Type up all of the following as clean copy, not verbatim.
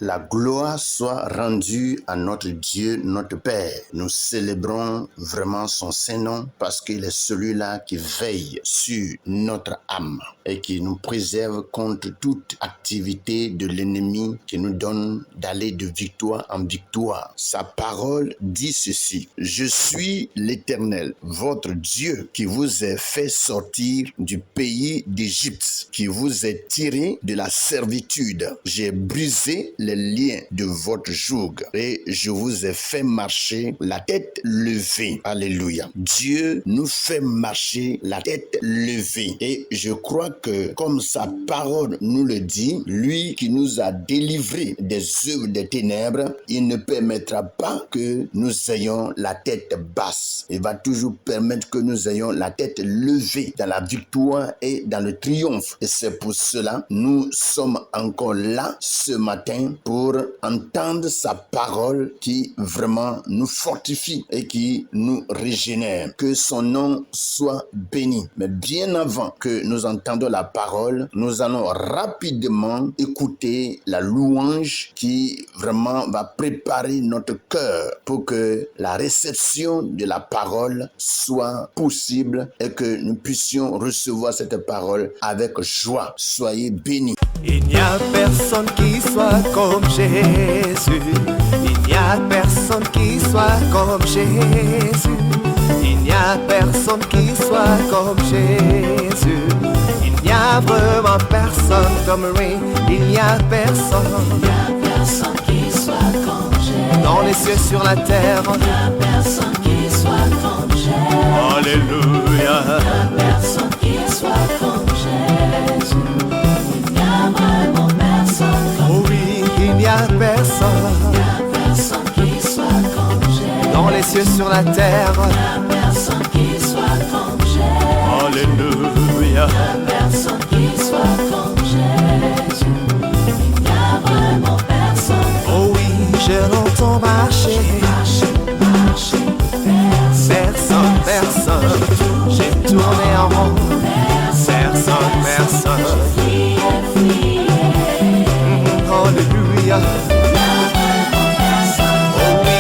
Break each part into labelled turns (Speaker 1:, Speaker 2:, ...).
Speaker 1: La gloire soit rendue à notre Dieu, notre Père. Nous célébrons vraiment son Saint-Nom parce qu'il est celui-là qui veille sur notre âme et qui nous préserve contre toute activité de l'ennemi qui nous donne d'aller de victoire en victoire. Sa parole dit ceci: Je suis l'Éternel, votre Dieu, qui vous a fait sortir du pays d'Égypte, qui vous a tiré de la servitude. J'ai brisé les liens de votre joug et je vous ai fait marcher la tête levée. Alléluia. Dieu nous fait marcher la tête levée et je crois que comme sa parole nous le dit, lui qui nous a délivrés des œuvres des ténèbres, il ne permettra pas que nous ayons la tête basse. Il va toujours permettre que nous ayons la tête levée dans la victoire et dans le triomphe. Et c'est pour cela nous sommes encore là ce matin pour entendre sa parole qui vraiment nous fortifie et qui nous régénère. Que son nom soit béni. Mais bien avant que nous entendions la parole, nous allons rapidement écouter la louange qui vraiment va préparer notre cœur pour que la réception de la parole soit possible et que nous puissions recevoir cette parole avec joie. Soyez bénis.
Speaker 2: Il n'y a personne qui soit comme Jésus. Il n'y a personne qui soit comme Jésus. Il n'y a personne qui soit comme Jésus. Il n'y a vraiment personne comme lui. Il n'y a personne.
Speaker 3: Il n'y a personne qui soit comme Jésus.
Speaker 2: Dans les cieux, sur la terre.
Speaker 3: Il n'y a personne qui soit comme Jésus.
Speaker 2: Alléluia.
Speaker 3: Il n'y a personne qui soit comme Jésus. Il n'y a vraiment personne comme
Speaker 2: Oh oui, il n'y a personne.
Speaker 3: Il n'y a personne qui soit comme Jésus.
Speaker 2: Dans les cieux, sur la terre.
Speaker 3: Il n'y a personne qui soit comme Jésus.
Speaker 2: Alléluia.
Speaker 3: Il n'y a personne qui soit comme Jésus. Il n'y a vraiment personne.
Speaker 2: Oh oui, je l'entends marcher.
Speaker 3: Marcher,
Speaker 2: Personne, personne. J'ai tourné en rond. Personne. Alléluia.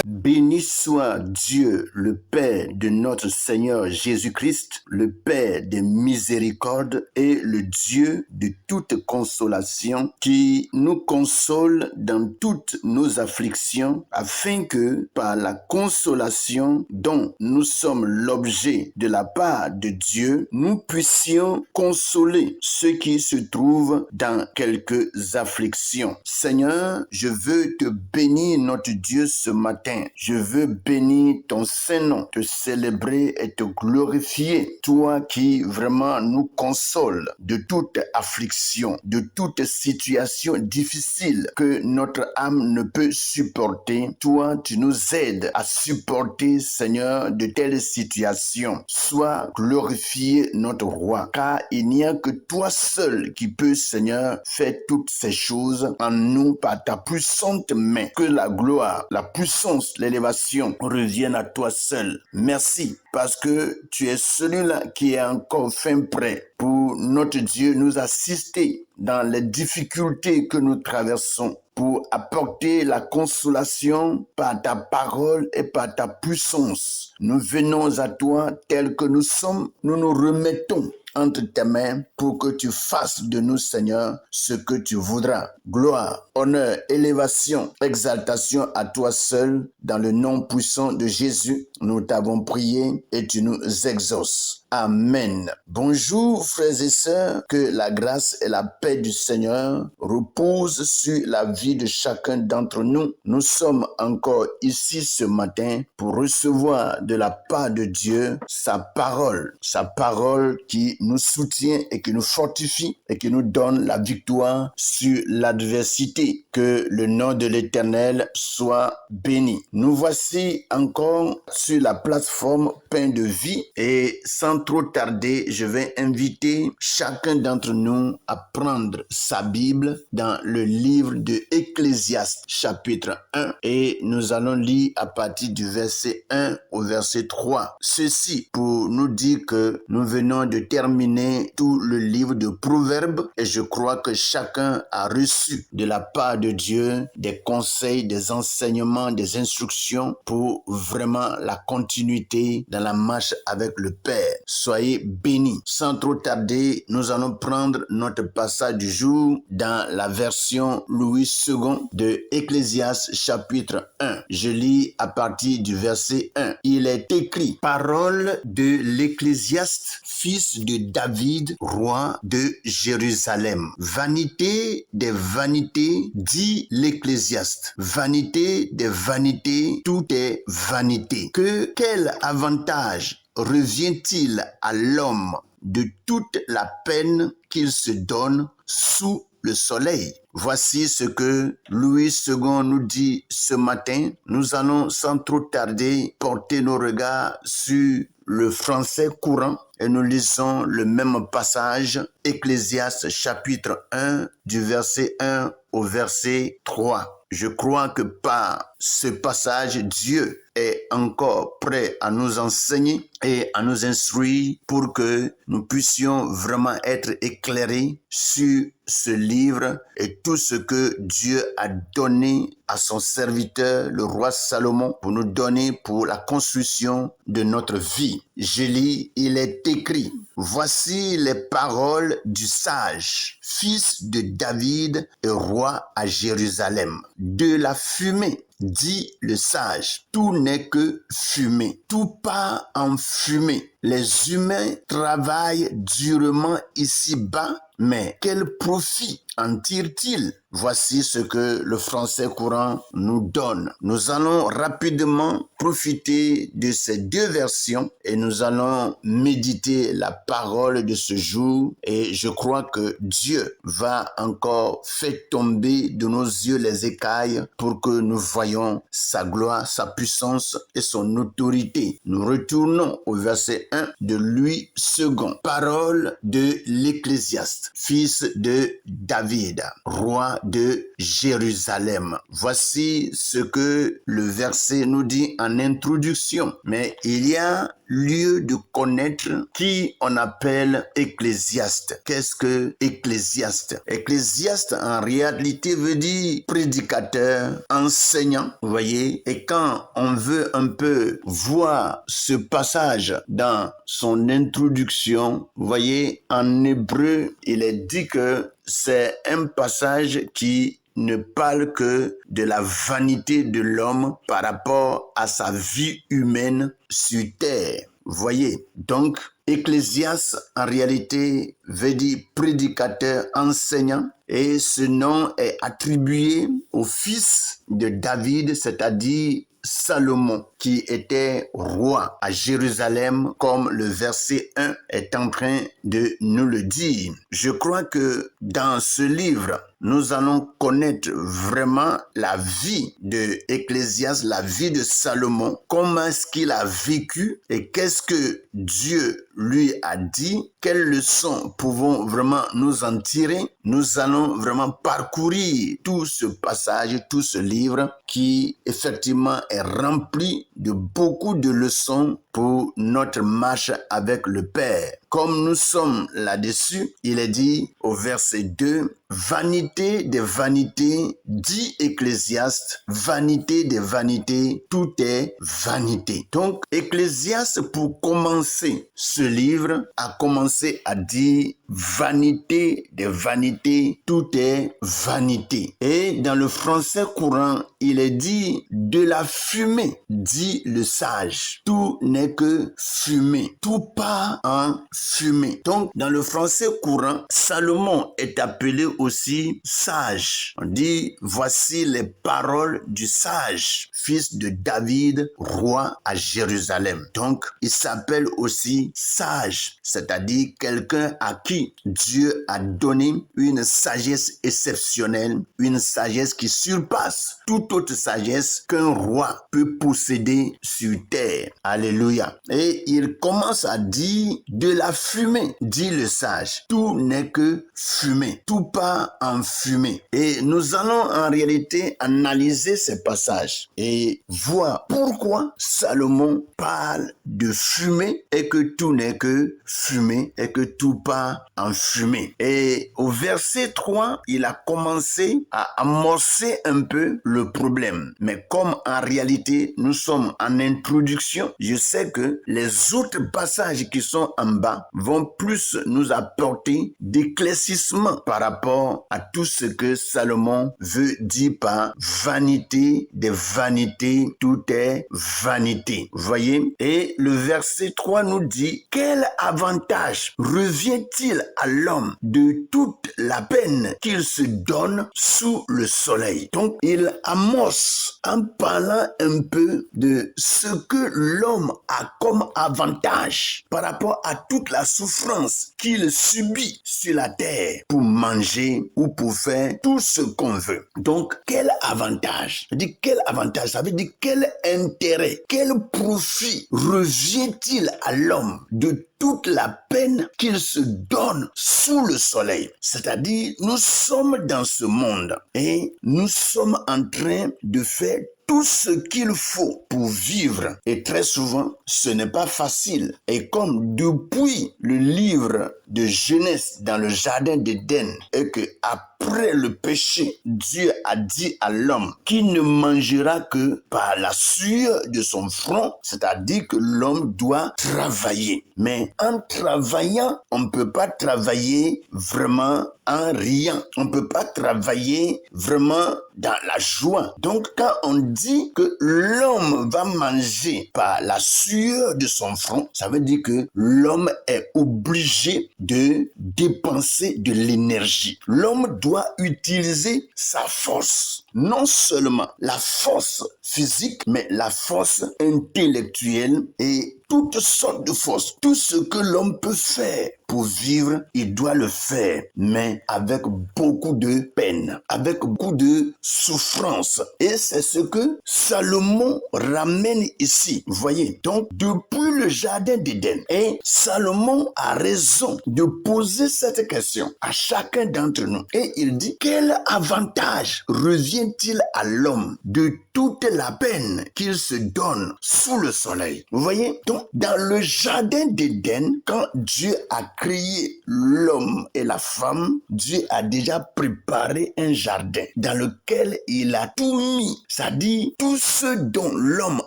Speaker 1: Béni soit Dieu, le Père de notre Seigneur Jésus-Christ, le Père des miséricordes et le Dieu de toute consolation, qui nous console dans toutes nos afflictions, afin que, par la consolation dont nous sommes l'objet de la part de Dieu, nous puissions consoler ceux qui se trouvent dans quelques afflictions. Seigneur, je veux te bénir, notre Dieu, ce matin. Je veux bénir ton Saint-Nom, te célébrer et te glorifier. Toi qui vraiment nous consoles de toute affliction, de toute situation difficile que notre âme ne peut supporter. Toi, tu nous aides à supporter, Seigneur, de telles situations. Sois glorifié, notre roi, car il n'y a que toi seul qui peux, Seigneur, faire toutes ces choses en nous par ta puissante main. Que la gloire, la puissance, l'élévation reviennent à toi seul. Merci parce que tu es celui-là qui est encore fin prêt pour notre Dieu nous assister dans les difficultés que nous traversons, pour apporter la consolation par ta parole et par ta puissance. Nous venons à toi tels que nous sommes, nous nous remettons entre tes mains pour que tu fasses de nous, Seigneur, ce que tu voudras. Gloire, honneur, élévation, exaltation à toi seul, dans le nom puissant de Jésus. Nous t'avons prié et tu nous exauces. Amen. Bonjour frères et sœurs, que la grâce et la paix du Seigneur reposent sur la vie de chacun d'entre nous. Nous sommes encore ici ce matin pour recevoir de la part de Dieu sa parole qui nous soutient et qui nous fortifie et qui nous donne la victoire sur l'adversité. Que le nom de l'Éternel soit béni. Nous voici encore sur la plateforme Pain de vie et sans trop tarder, je vais inviter chacun d'entre nous à prendre sa Bible dans le livre de Ecclésiaste, chapitre 1, et nous allons lire à partir du verset 1 au verset 3. Ceci pour nous dire que nous venons de terminer tout le livre de Proverbes et je crois que chacun a reçu de la part de Dieu des conseils, des enseignements, des instructions pour vraiment la continuité dans la marche avec le Père. Soyez bénis. Sans trop tarder, nous allons prendre notre passage du jour dans la version Louis II de Ecclésiaste chapitre 1. Je lis à partir du verset 1. Il est écrit: Parole de l'Ecclésiaste, fils de David, roi de Jérusalem. Vanité des vanités, dit l'Ecclésiaste. Vanité des vanités, tout est vanité. Quel avantage revient-il à l'homme de toute la peine qu'il se donne sous le soleil? Voici ce que Louis II nous dit ce matin. Nous allons sans trop tarder porter nos regards sur le français courant et nous lisons le même passage, Ecclésiaste chapitre 1 du verset 1 au verset 3. Je crois que par ce passage, Dieu est encore prêt à nous enseigner et à nous instruire pour que nous puissions vraiment être éclairés sur ce livre et tout ce que Dieu a donné à son serviteur, le roi Salomon, pour nous donner pour la construction de notre vie. Je lis, il est écrit: Voici les paroles du sage, fils de David et roi à Jérusalem. De la fumée, dit le sage, tout n'est que fumée, tout part en fumée. Les humains travaillent durement ici-bas, mais quel profit en tirent-ils? Voici ce que le français courant nous donne. Nous allons rapidement profiter de ces deux versions et nous allons méditer la parole de ce jour et je crois que Dieu va encore faire tomber de nos yeux les écailles pour que nous voyions sa gloire, sa puissance et son autorité. Nous retournons au verset 1 de Louis II. Parole de l'Ecclésiaste, fils de David, roi de Jérusalem. Voici ce que le verset nous dit en introduction. Mais il y a lieu de connaître qui on appelle ecclésiaste. Qu'est-ce que ecclésiaste? Ecclésiaste en réalité veut dire prédicateur, enseignant, vous voyez. Et quand on veut un peu voir ce passage dans son introduction, vous voyez, en hébreu, il est dit que c'est un passage qui ne parle que de la vanité de l'homme par rapport à sa vie humaine sur terre. Voyez, donc, Ecclésiaste, en réalité, veut dire prédicateur, enseignant, et ce nom est attribué au fils de David, c'est-à-dire Salomon, qui était roi à Jérusalem, comme le verset 1 est en train de nous le dire. Je crois que dans ce livre, nous allons connaître vraiment la vie de Ecclésiaste, la vie de Salomon, comment est-ce qu'il a vécu et qu'est-ce que Dieu lui a dit, quelles leçons pouvons vraiment nous en tirer. Nous allons vraiment parcourir tout ce passage, tout ce livre qui effectivement est rempli de beaucoup de leçons pour notre marche avec le Père. Comme nous sommes là-dessus, il est dit au verset 2, vanité des vanités, dit Ecclésiaste, vanité des vanités, tout est vanité. Donc, Ecclésiaste, pour commencer ce livre, a commencé à dire vanité des vanités, tout est vanité. Et dans le français courant, il est dit de la fumée, dit le sage. Tout n'est que fumée. Tout part en fumer. Donc, dans le français courant, Salomon est appelé aussi sage. On dit, voici les paroles du sage, fils de David, roi à Jérusalem. Donc, il s'appelle aussi sage, c'est-à-dire quelqu'un à qui Dieu a donné une sagesse exceptionnelle, une sagesse qui surpasse toute autre sagesse qu'un roi peut posséder sur terre. Alléluia. Et il commence à dire de la fumée, dit le sage. Tout n'est que fumée, tout part en fumée. Et nous allons en réalité analyser ces passages et voir pourquoi Salomon parle de fumée et que tout n'est que fumée et que tout part en fumée. Et au verset 3, il a commencé à amorcer un peu le problème. Mais comme en réalité, nous sommes en introduction, je sais que les autres passages qui sont en bas vont plus nous apporter d'éclaircissement par rapport à tout ce que Salomon veut dire par vanité des vanités, tout est vanité. Vous voyez? Et le verset 3 nous dit, quel avantage revient-il à l'homme de toute la peine qu'il se donne sous le soleil? Donc, il amorce en parlant un peu de ce que l'homme a comme avantage par rapport à toute la souffrance qu'il subit sur la terre pour manger ou pour faire tout ce qu'on veut. Donc, quel avantage? Je dis quel avantage? Ça veut dire quel intérêt, quel profit revient-il à l'homme de toute la peine qu'il se donne sous le soleil? C'est-à-dire, nous sommes dans ce monde et nous sommes en train de faire tout ce qu'il faut pour vivre. Et très souvent, ce n'est pas facile. Et comme depuis le livre de Genèse dans le jardin d'Éden, et que après le péché, Dieu a dit à l'homme qu'il ne mangera que par la sueur de son front, c'est-à-dire que l'homme doit travailler. Mais en travaillant, on ne peut pas travailler vraiment en rien. On ne peut pas travailler vraiment dans la joie. Donc, quand on dit que l'homme va manger par la sueur de son front, ça veut dire que l'homme est obligé de dépenser de l'énergie. L'homme doit utiliser sa force. Non seulement la force physique, mais la force intellectuelle et toutes sortes de forces. Tout ce que l'homme peut faire pour vivre, il doit le faire, mais avec beaucoup de peine, avec beaucoup de souffrance. Et c'est ce que Salomon ramène ici. Vous voyez, donc depuis le jardin d'Éden, et Salomon a raison de poser cette question à chacun d'entre nous. Et il dit, quel avantage revient-il à l'homme de toute la peine qu'il se donne sous le soleil? Vous voyez, donc dans le jardin d'Éden, quand Dieu a créé l'homme et la femme, Dieu a déjà préparé un jardin dans lequel il a tout mis. C'est-à-dire, tout ce dont l'homme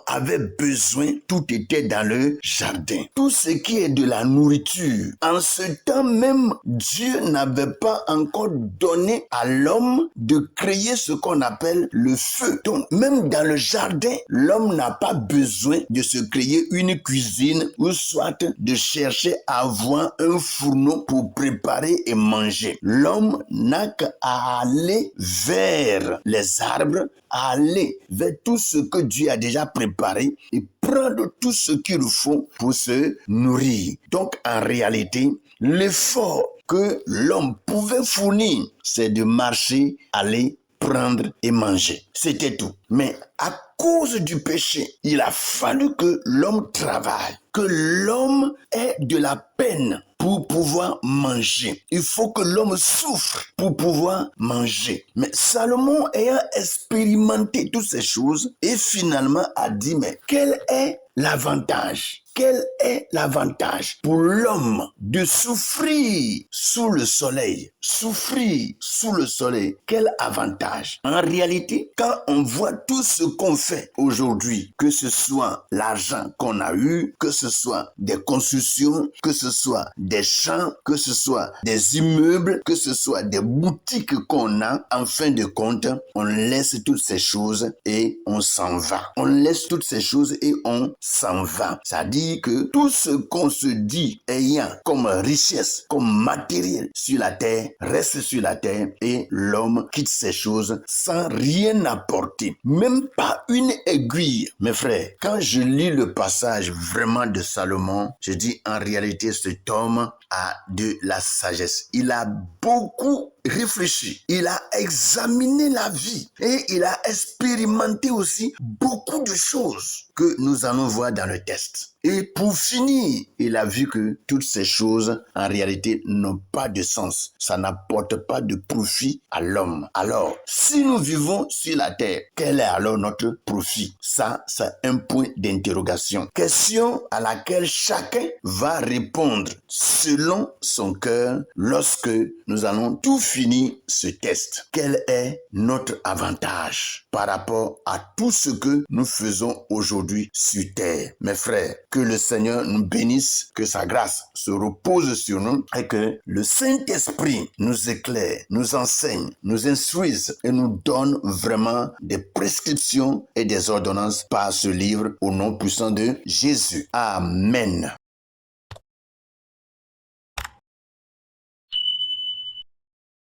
Speaker 1: avait besoin, tout était dans le jardin. Tout ce qui est de la nourriture. En ce temps même, Dieu n'avait pas encore donné à l'homme de créer ce qu'on appelle le feu. Donc, même dans le jardin, l'homme n'a pas besoin de se créer une cuisine ou soit de chercher à avoir un fourneau pour préparer et manger. L'homme n'a qu'à aller vers les arbres, à aller vers tout ce que Dieu a déjà préparé et prendre tout ce qu'il faut pour se nourrir. Donc, en réalité, l'effort que l'homme pouvait fournir, c'est de marcher, aller prendre et manger. C'était tout. Mais à cause du péché, il a fallu que l'homme travaille, que l'homme ait de la peine pour pouvoir manger. Il faut que l'homme souffre pour pouvoir manger. Mais Salomon ayant expérimenté toutes ces choses et finalement a dit, mais quel est l'avantage? Quel est l'avantage pour l'homme de souffrir sous le soleil? Souffrir sous le soleil, quel avantage? En réalité, quand on voit tout ce qu'on fait aujourd'hui, que ce soit l'argent qu'on a eu, que ce soit des constructions, que ce soit des champs, que ce soit des immeubles, que ce soit des boutiques qu'on a, en fin de compte, on laisse toutes ces choses et on s'en va. On laisse toutes ces choses et on s'en va. C'est-à-dire, dire que tout ce qu'on se dit ayant comme richesse, comme matériel sur la terre, reste sur la terre et l'homme quitte ces choses sans rien apporter, même pas une aiguille. Mes frères, quand je lis le passage vraiment de Salomon, je dis en réalité cet homme a de la sagesse. Il a beaucoup réfléchi, il a examiné la vie et il a expérimenté aussi beaucoup de choses que nous allons voir dans le texte. Et pour finir, il a vu que toutes ces choses, en réalité, n'ont pas de sens. Ça n'apporte pas de profit à l'homme. Alors, si nous vivons sur la terre, quel est alors notre profit? Ça, c'est un point d'interrogation. Question à laquelle chacun va répondre selon son cœur lorsque nous allons tout finir ce test. Quel est notre avantage par rapport à tout ce que nous faisons aujourd'hui sur terre? Mes frères, que le Seigneur nous bénisse, que sa grâce se repose sur nous et que le Saint-Esprit nous éclaire, nous enseigne, nous instruise et nous donne vraiment des prescriptions et des ordonnances par ce livre au nom puissant de Jésus. Amen.